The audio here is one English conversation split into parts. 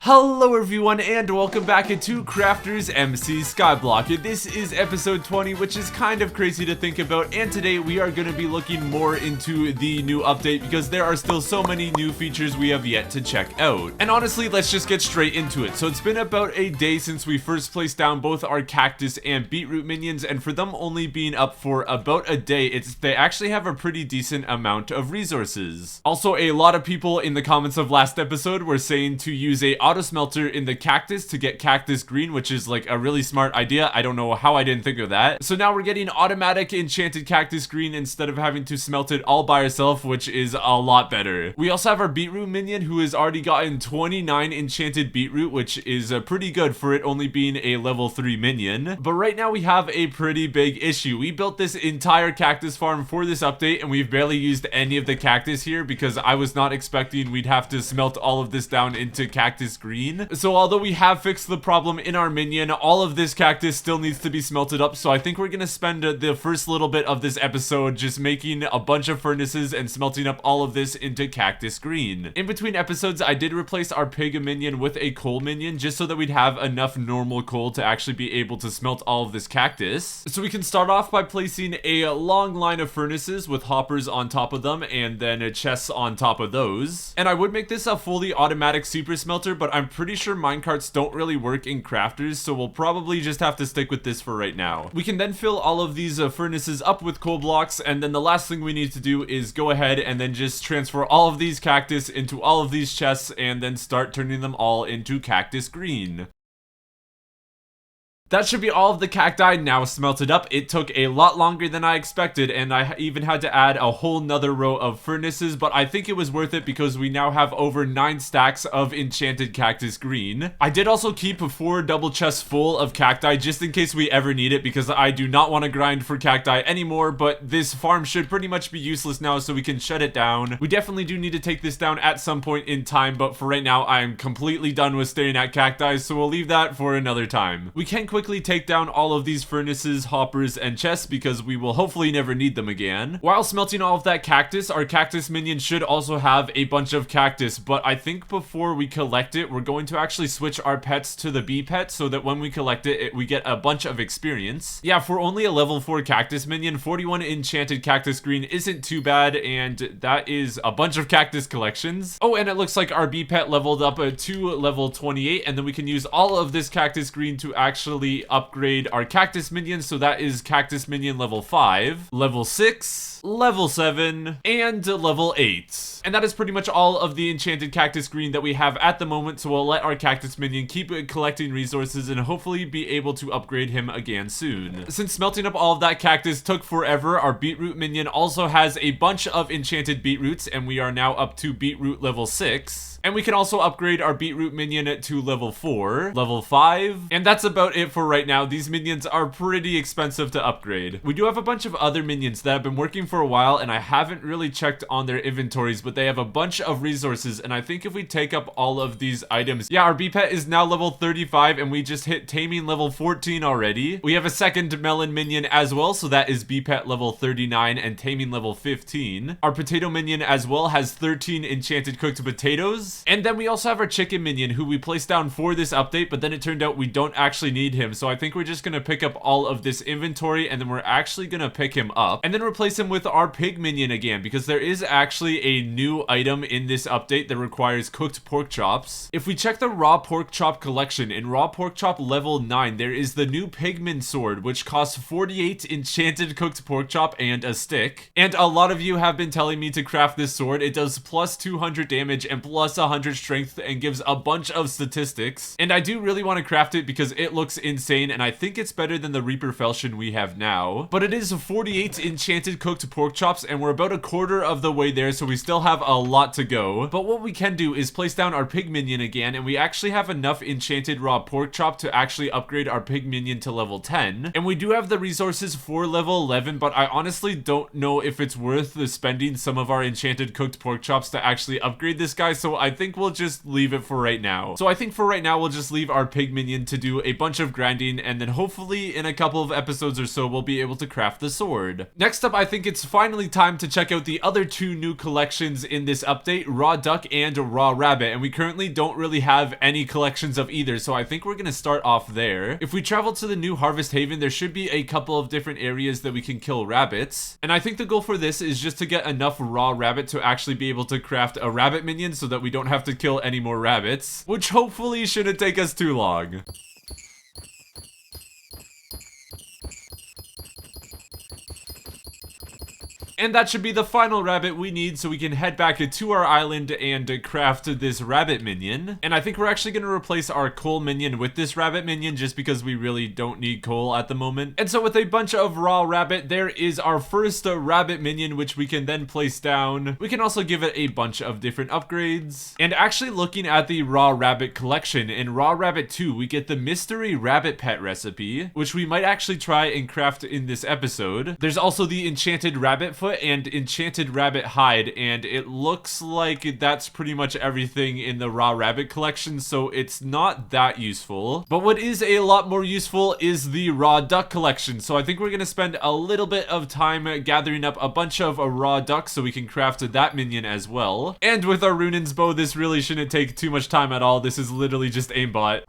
Hello everyone and welcome back to CraftersMC Skyblock. This is episode 20, which is kind of crazy to think about, and today we are going to be looking more into the new update because there are still so many new features we have yet to check out. And honestly, let's just get straight into it. So it's been about a day since we first placed down both our cactus and beetroot minions, and for them only being up for about a day, they actually have a pretty decent amount of resources. Also, a lot of people in the comments of last episode were saying to use a auto smelter in the cactus to get cactus green, which is like a really smart idea. I don't know how I didn't think of that. So now we're getting automatic enchanted cactus green instead of having to smelt it all by ourselves, which is a lot better. We also have our beetroot minion who has already gotten 29 enchanted beetroot, which is pretty good for it only being a level 3 minion. But right now we have a pretty big issue. We built this entire cactus farm for this update and we've barely used any of the cactus here because I was not expecting we'd have to smelt all of this down into cactus green. So although we have fixed the problem in our minion, all of this cactus still needs to be smelted up. So I think we're gonna spend the first little bit of this episode just making a bunch of furnaces and smelting up all of this into cactus green. In between episodes, I did replace our pig minion with a coal minion just so that we'd have enough normal coal to actually be able to smelt all of this cactus. So we can start off by placing a long line of furnaces with hoppers on top of them and then chests on top of those. And I would make this a fully automatic super smelter, but I'm pretty sure minecarts don't really work in crafters, so we'll probably just have to stick with this for right now. We can then fill all of these furnaces up with coal blocks, and then the last thing we need to do is go ahead and then just transfer all of these cactus into all of these chests and then start turning them all into cactus green. That should be all of the cacti now smelted up. It took a lot longer than I expected, and I even had to add a whole nother row of furnaces, but I think it was worth it because we now have over 9 stacks of enchanted cactus green. I did also keep 4 double chests full of cacti just in case we ever need it because I do not want to grind for cacti anymore, but this farm should pretty much be useless now, so we can shut it down. We definitely do need to take this down at some point in time, but for right now, I'm completely done with staring at cacti, so we'll leave that for another time. We can quickly take down all of these furnaces, hoppers, and chests because we will hopefully never need them again. While smelting all of that cactus, our cactus minion should also have a bunch of cactus, but I think before we collect it, we're going to actually switch our pets to the bee pet so that when we collect it, we get a bunch of experience. Yeah, for only a level 4 cactus minion, 41 enchanted cactus green isn't too bad, and that is a bunch of cactus collections. Oh, and it looks like our bee pet leveled up to level 28, and then we can use all of this cactus green to actually upgrade our cactus minion. So that is cactus minion level 5, level 6, level 7, and level 8. And that is pretty much all of the enchanted cactus green that we have at the moment, so we'll let our cactus minion keep collecting resources and hopefully be able to upgrade him again soon. Since smelting up all of that cactus took forever, our beetroot minion also has a bunch of enchanted beetroots, and we are now up to beetroot level 6. And we can also upgrade our beetroot minion to level 4, level 5, and that's about it for right now. These minions are pretty expensive to upgrade. We do have a bunch of other minions that have been working for a while, and I haven't really checked on their inventories, but they have a bunch of resources, and I think if we take up all of these items, yeah, our bee pet is now level 35, and we just hit taming level 14 already. We have a second melon minion as well, so that is bee pet level 39 and taming level 15. Our potato minion as well has 13 enchanted cooked potatoes. And then we also have our chicken minion who we placed down for this update, but then it turned out we don't actually need him. So I think we're just going to pick up all of this inventory and then we're actually going to pick him up and then replace him with our pig minion again because there is actually a new item in this update that requires cooked pork chops. If we check the raw pork chop collection, in raw pork chop level 9, there is the new Pigman sword, which costs 48 enchanted cooked pork chop and a stick. And a lot of you have been telling me to craft this sword. It does plus 200 damage and plus 100 strength and gives a bunch of statistics. And I do really want to craft it because it looks insane and I think it's better than the Reaper Falchion we have now. But it is 48 enchanted cooked pork chops and we're about a quarter of the way there, so we still have a lot to go. But what we can do is place down our pig minion again, and we actually have enough enchanted raw pork chop to actually upgrade our pig minion to level 10. And we do have the resources for level 11, but I honestly don't know if it's worth spending some of our enchanted cooked pork chops to actually upgrade this guy, so I think we'll just leave it for right now. So I think for right now, we'll just leave our pig minion to do a bunch of grinding, and then hopefully in a couple of episodes or so, we'll be able to craft the sword. Next up, I think it's finally time to check out the other two new collections in this update, Raw Duck and Raw Rabbit, and we currently don't really have any collections of either, so I think we're gonna start off there. If we travel to the new Harvest Haven, there should be a couple of different areas that we can kill rabbits, and I think the goal for this is just to get enough raw rabbit to actually be able to craft a rabbit minion so that we don't have to kill any more rabbits, which hopefully shouldn't take us too long. And that should be the final rabbit we need so we can head back to our island and craft this rabbit minion. And I think we're actually going to replace our coal minion with this rabbit minion just because we really don't need coal at the moment. And so with a bunch of raw rabbit, there is our first rabbit minion, which we can then place down. We can also give it a bunch of different upgrades. And actually looking at the raw rabbit collection, in Raw Rabbit 2, we get the mystery rabbit pet recipe, which we might actually try and craft in this episode. There's also the enchanted rabbit foot and enchanted rabbit hide, and it looks like that's pretty much everything in the raw rabbit collection, so it's not that useful. But what is a lot more useful is the raw duck collection, so I think we're gonna spend a little bit of time gathering up a bunch of raw ducks so we can craft that minion as well. And with our Runin's bow, this really shouldn't take too much time at all. This is literally just aimbot.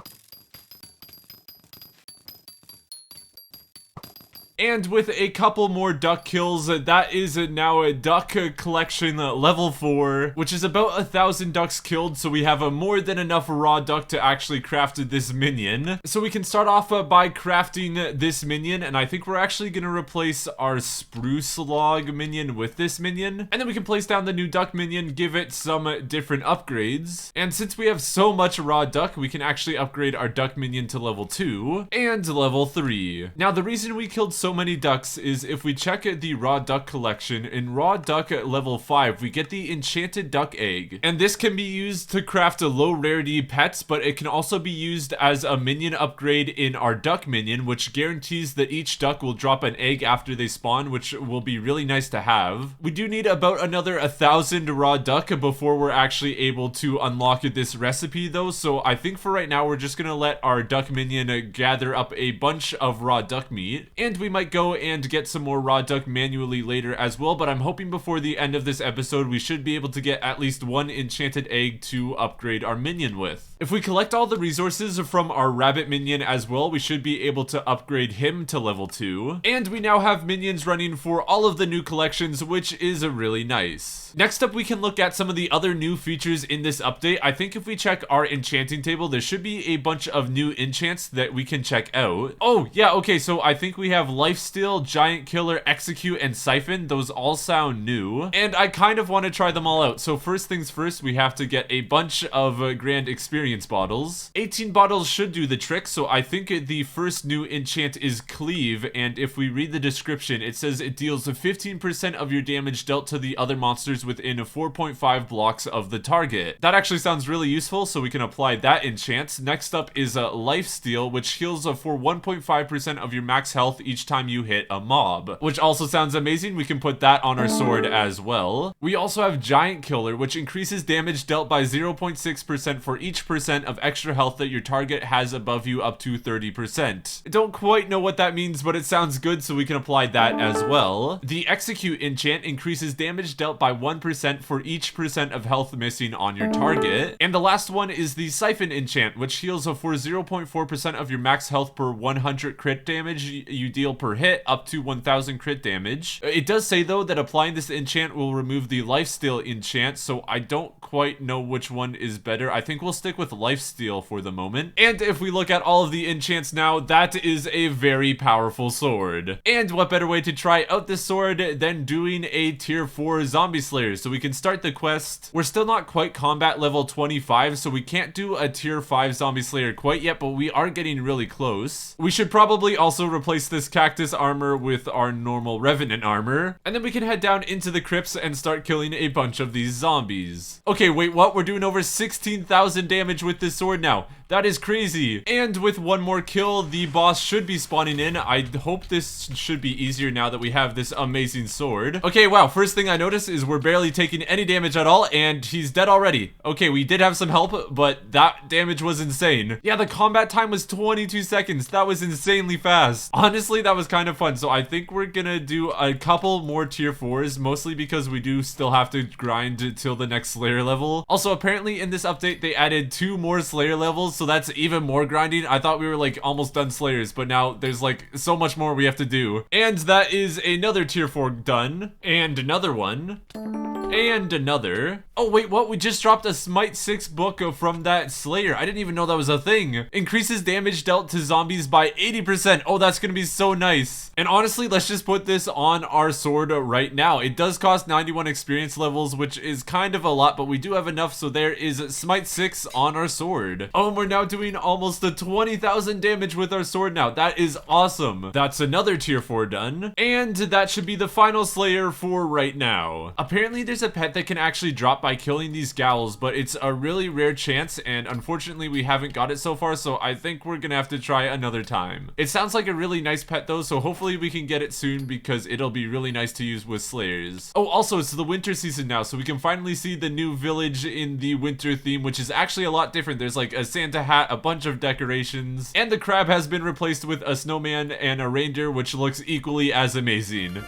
And with a couple more duck kills, that is now a duck collection level 4, which is about 1,000 ducks killed, so we have more than enough raw duck to actually craft this minion. So we can start off by crafting this minion, and I think we're actually going to replace our spruce log minion with this minion. And then we can place down the new duck minion, give it some different upgrades. And since we have so much raw duck, we can actually upgrade our duck minion to level 2 and level 3. Now, the reason we killed so many ducks is if we check the raw duck collection, in raw duck level 5 we get the enchanted duck egg, and this can be used to craft a low rarity pets, but it can also be used as a minion upgrade in our duck minion, which guarantees that each duck will drop an egg after they spawn, which will be really nice to have. We do need about another 1,000 raw duck before we're actually able to unlock this recipe though, so I think for right now we're just gonna let our duck minion gather up a bunch of raw duck meat, and we might go and get some more raw duck manually later as well, but I'm hoping before the end of this episode we should be able to get at least one enchanted egg to upgrade our minion with. If we collect all the resources from our rabbit minion as well, we should be able to upgrade him to level 2, and we now have minions running for all of the new collections, which is really nice. Next up, we can look at some of the other new features in this update. I think if we check our enchanting table, there should be a bunch of new enchants that we can check out. Oh yeah, okay, so I think we have Lifesteal, Giant Killer, Execute, and Siphon. Those all sound new, and I kind of want to try them all out. So first things first, we have to get a bunch of grand experience bottles. 18 bottles should do the trick, so I think the first new enchant is Cleave, and if we read the description, it says it deals 15% of your damage dealt to the other monsters within 4.5 blocks of the target. That actually sounds really useful, so we can apply that enchant. Next up is Lifesteal, which heals for 1.5% of your max health each time you hit a mob, which also sounds amazing. We can put that on our sword as well. We also have Giant Killer, which increases damage dealt by 0.6% for each percent of extra health that your target has above you up to 30%. I don't quite know what that means, but it sounds good, so we can apply that as well. The Execute enchant increases damage dealt by 1% for each percent of health missing on your target. And the last one is the Siphon enchant, which heals for 0.4% of your max health per 100 crit damage you deal per hit up to 1,000 crit damage. It does say though that applying this enchant will remove the Lifesteal enchant, so I don't quite know which one is better. I think we'll stick with Lifesteal for the moment. And if we look at all of the enchants now, that is a very powerful sword. And what better way to try out this sword than doing a tier 4 zombie slayer? So we can start the quest. We're still not quite combat level 25, so we can't do a tier 5 zombie slayer quite yet, but we are getting really close. We should probably also replace this cactus armor with our normal revenant armor, and then we can head down into the crypts and start killing a bunch of these zombies. Okay, wait, what? We're doing over 16,000 damage damage with this sword now. That is crazy. And with one more kill, the boss should be spawning in. I hope this should be easier now that we have this amazing sword. Okay, wow, first thing I noticed is we're barely taking any damage at all, and he's dead already. Okay, we did have some help, but that damage was insane. Yeah, the combat time was 22 seconds. That was insanely fast. Honestly, that was kind of fun. So I think we're gonna do a couple more tier 4s, mostly because we do still have to grind till the next Slayer level. Also, apparently in this update, they added 2 more Slayer levels, so that's even more grinding. I thought we were like almost done Slayers, but now there's like so much more we have to do. And that is another tier 4 done. And another one. And another. Oh wait, what? We just dropped a Smite 6 book from that Slayer. I didn't even know that was a thing. Increases damage dealt to zombies by 80%. Oh, that's gonna be so nice. And honestly, let's just put this on our sword right now. It does cost 91 experience levels, which is kind of a lot, but we do have enough, so there is Smite 6 on our sword. Oh, and we're now doing almost a 20,000 damage with our sword now. That is awesome. That's another tier 4 done. And that should be the final Slayer for right now. Apparently, there's a pet that can actually drop by killing these gals, but it's a really rare chance, and unfortunately we haven't got it so far, so I think we're gonna have to try another time. It sounds like a really nice pet though, so hopefully we can get it soon because it'll be really nice to use with Slayers. Oh, also it's the winter season now, so we can finally see the new village in the winter theme, which is actually a lot different. There's like a Santa hat, a bunch of decorations, and the crab has been replaced with a snowman and a reindeer, which looks equally as amazing.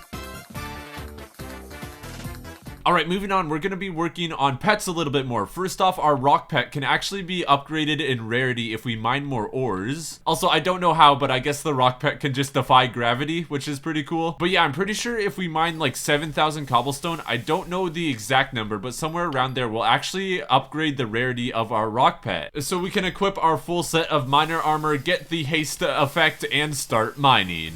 Alright, moving on, we're going to be working on pets a little bit more. First off, our rock pet can actually be upgraded in rarity if we mine more ores. Also, I don't know how, but I guess the rock pet can just defy gravity, which is pretty cool. But yeah, I'm pretty sure if we mine like 7,000 cobblestone, I don't know the exact number, but somewhere around there, we'll actually upgrade the rarity of our rock pet. So we can equip our full set of miner armor, get the haste effect, and start mining.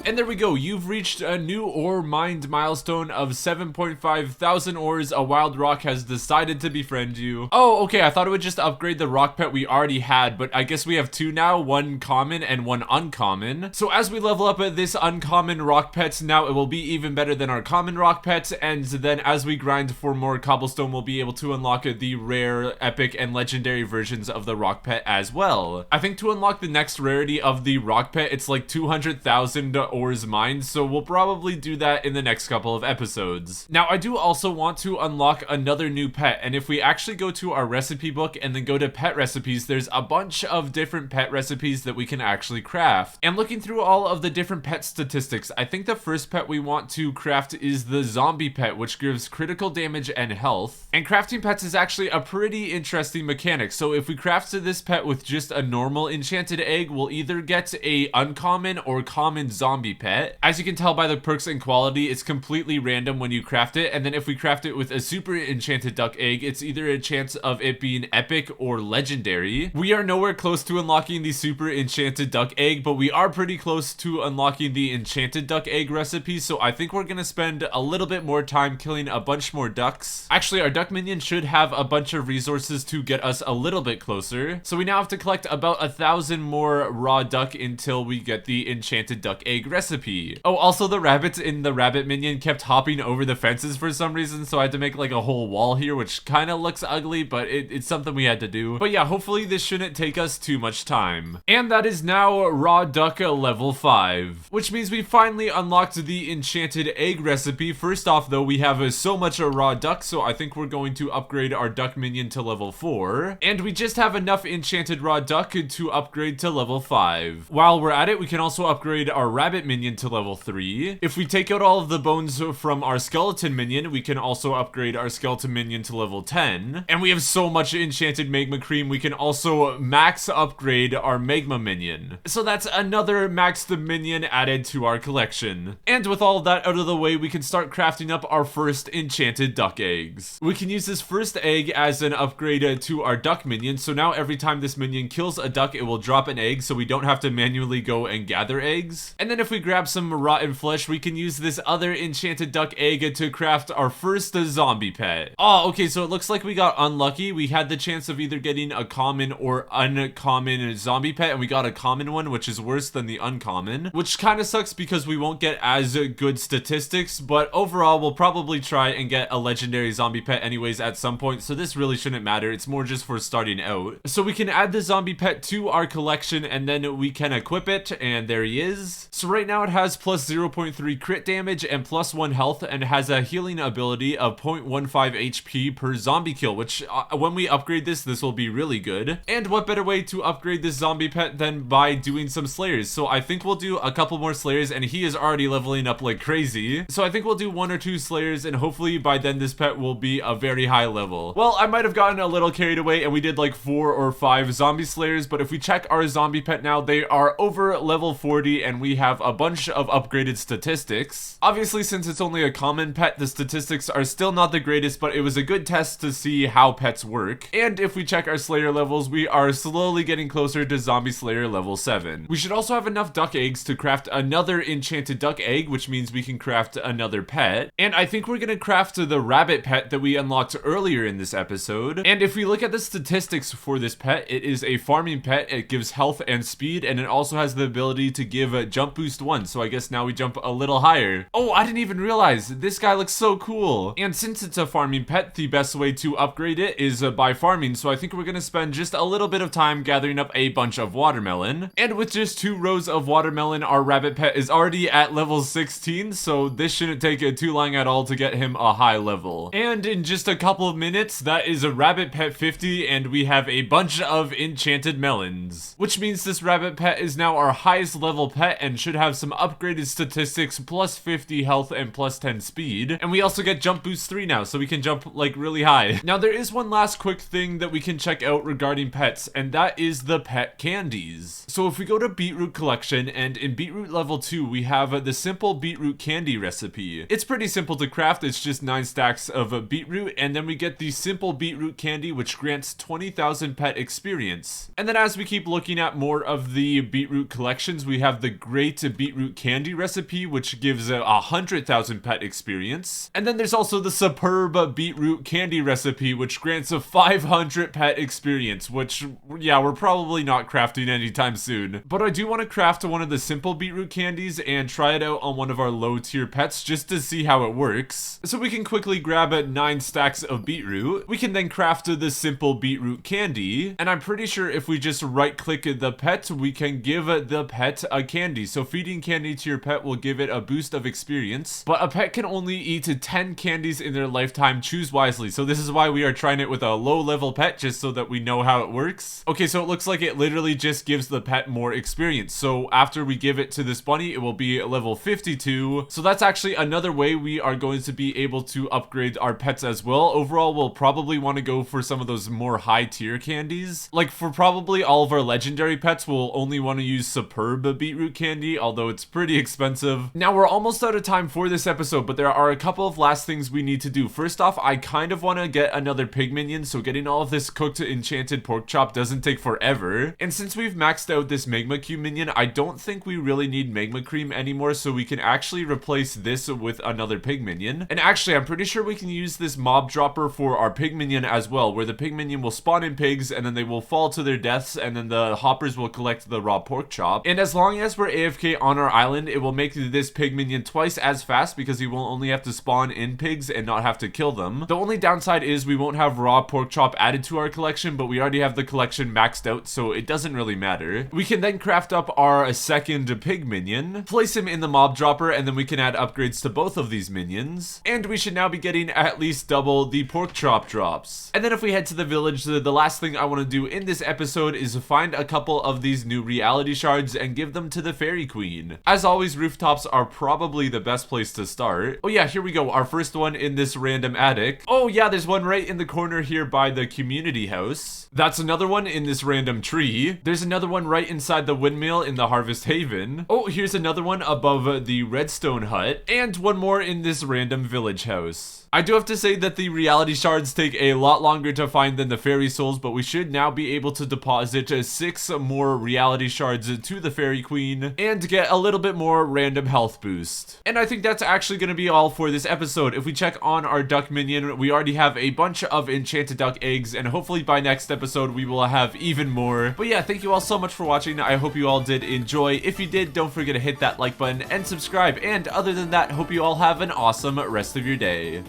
And there we go, you've reached a new ore mined milestone of 7.5 thousand ores. A wild rock has decided to befriend you. Oh, okay, I thought it would just upgrade the rock pet we already had, but I guess we have 2 now, one common and one uncommon. So as we level up this uncommon rock pet, now it will be even better than our common rock pet, and then as we grind for more cobblestone, we'll be able to unlock the rare, epic, and legendary versions of the rock pet as well. I think to unlock the next rarity of the rock pet, it's like 200,000 ores mined, so we'll probably do that in the next couple of episodes. Now, I do also want to unlock another new pet, and if we actually go to our recipe book and then go to pet recipes, there's a bunch of different pet recipes that we can actually craft. And looking through all of the different pet statistics, I think the first pet we want to craft is the zombie pet, which gives critical damage and health. And crafting pets is actually a pretty interesting mechanic. So if we craft this pet with just a normal enchanted egg, we'll either get a uncommon or common zombie pet. As you can tell by the perks and quality, it's completely random when you craft it, and then if we craft it with a super enchanted duck egg, it's either a chance of it being epic or legendary. We are nowhere close to unlocking the super enchanted duck egg, but we are pretty close to unlocking the enchanted duck egg recipe, so I think we're gonna spend a little bit more time killing a bunch more ducks. Actually, our duck minion should have a bunch of resources to get us a little bit closer, so we now have to collect about 1,000 more raw duck until we get the enchanted duck egg recipe. Oh, also the rabbits in the rabbit minion kept hopping over the fences for some reason, so I had to make like a whole wall here, which kind of looks ugly, but it's something we had to do. But yeah, hopefully this shouldn't take us too much time. And that is now raw duck level 5, which means we finally unlocked the enchanted egg recipe. First off though, we have so much raw duck, so I think we're going to upgrade our duck minion to level 4. And we just have enough enchanted raw duck to upgrade to level 5. While we're at it, we can also upgrade our rabbit minion to level 3. If we take out all of the bones from our skeleton minion, we can also upgrade our skeleton minion to level 10. And we have so much enchanted magma cream, we can also max upgrade our magma minion. So that's another maxed minion added to our collection. And with all of that out of the way, we can start crafting up our first enchanted duck eggs. We can use this first egg as an upgrade to our duck minion, so now every time this minion kills a duck, it will drop an egg, so we don't have to manually go and gather eggs. And then if we we grab some rotten flesh, we can use this other enchanted duck egg to craft our first zombie pet. Oh, okay, so it looks like we got unlucky. We had the chance of either getting a common or uncommon zombie pet, and we got a common one, which is worse than the uncommon, which kind of sucks because we won't get as good statistics, but overall we'll probably try and get a legendary zombie pet anyways at some point, so this really shouldn't matter. It's more just for starting out. So we can add the zombie pet to our collection, and then we can equip it, and there he is. So right now it has plus 0.3 crit damage and plus 1 health, and has a healing ability of 0.15 HP per zombie kill, which when we upgrade this will be really good. And what better way to upgrade this zombie pet than by doing some slayers? So I think we'll do a couple more slayers, and he is already leveling up like crazy. So I think we'll do 1 or 2 slayers, and hopefully by then this pet will be a very high level. Well, I might have gotten a little carried away and we did like 4 or 5 zombie slayers, but if we check our zombie pet now, they are over level 40 and we have a bunch of upgraded statistics. Obviously, since it's only a common pet, the statistics are still not the greatest, but it was a good test to see how pets work. And if we check our slayer levels, we are slowly getting closer to zombie slayer level 7. We should also have enough duck eggs to craft another enchanted duck egg, which means we can craft another pet. And I think we're gonna craft the rabbit pet that we unlocked earlier in this episode. And if we look at the statistics for this pet, it is a farming pet. It gives health and speed, and it also has the ability to give a jump boost 1. So I guess now we jump a little higher. Oh, I didn't even realize. This guy looks so cool. And since it's a farming pet, the best way to upgrade it is by farming. So I think we're gonna spend just a little bit of time gathering up a bunch of watermelon. And with just 2 rows of watermelon, our rabbit pet is already at level 16. So this shouldn't take too long at all to get him a high level. And in just a couple of minutes, that is a rabbit pet 50, and we have a bunch of enchanted melons. Which means this rabbit pet is now our highest level pet and should have some upgraded statistics, plus 50 health and plus 10 speed. And we also get jump boost 3 now, so we can jump like really high. Now there is one last quick thing that we can check out regarding pets, and that is the pet candies. So if we go to beetroot collection, and in beetroot level 2 we have the simple beetroot candy recipe. It's pretty simple to craft. It's just 9 stacks of beetroot, and then we get the simple beetroot candy, which grants 20,000 pet experience. And then as we keep looking at more of the beetroot collections, we have the great beetroot candy recipe, which gives 100,000 pet experience. And then there's also the superb beetroot candy recipe, which grants 500 pet experience, which, yeah, we're probably not crafting anytime soon. But I do want to craft one of the simple beetroot candies and try it out on one of our low tier pets just to see how it works. So we can quickly grab 9 stacks of beetroot. We can then craft the simple beetroot candy, and I'm pretty sure if we just right click the pet, we can give the pet a candy. So feeding candy to your pet will give it a boost of experience, but a pet can only eat 10 candies in their lifetime. Choose wisely. So this is why we are trying it with a low level pet, just so that we know how it works. Okay, so it looks like it literally just gives the pet more experience. So after we give it to this bunny, it will be level 52. So that's actually another way we are going to be able to upgrade our pets as well. Overall, we'll probably want to go for some of those more high tier candies. Like for probably all of our legendary pets, we'll only want to use superb beetroot candy, although it's pretty expensive. Now we're almost out of time for this episode, but there are a couple of last things we need to do. First off, I kind of want to get another pig minion, so getting all of this cooked enchanted pork chop doesn't take forever. And since we've maxed out this magma cube minion, I don't think we really need magma cream anymore, so we can actually replace this with another pig minion. And actually, I'm pretty sure we can use this mob dropper for our pig minion as well, where the pig minion will spawn in pigs and then they will fall to their deaths, and then the hoppers will collect the raw pork chop. And as long as we're AFK on our island, it will make this pig minion twice as fast because he will only have to spawn in pigs and not have to kill them. The only downside is we won't have raw pork chop added to our collection, but we already have the collection maxed out, so it doesn't really matter. We can then craft up our second pig minion, place him in the mob dropper, and then we can add upgrades to both of these minions. And we should now be getting at least double the pork chop drops. And then if we head to the village, the last thing I want to do in this episode is find a couple of these new reality shards and give them to the fairy queen. As always, rooftops are probably the best place to start. Oh yeah, here we go. Our first one in this random attic. Oh yeah, there's one right in the corner here by the community house. That's another one in this random tree. There's another one right inside the windmill in the Harvest Haven. Oh, here's another one above the redstone hut. And one more in this random village house. I do have to say that the reality shards take a lot longer to find than the fairy souls, but we should now be able to deposit 6 more reality shards to the fairy queen and get a little bit more random health boost. And I think that's actually going to be all for this episode. If we check on our duck minion, we already have a bunch of enchanted duck eggs, and hopefully by next episode we will have even more. But yeah, thank you all so much for watching. I hope you all did enjoy. If you did, don't forget to hit that like button and subscribe. And other than that, hope you all have an awesome rest of your day.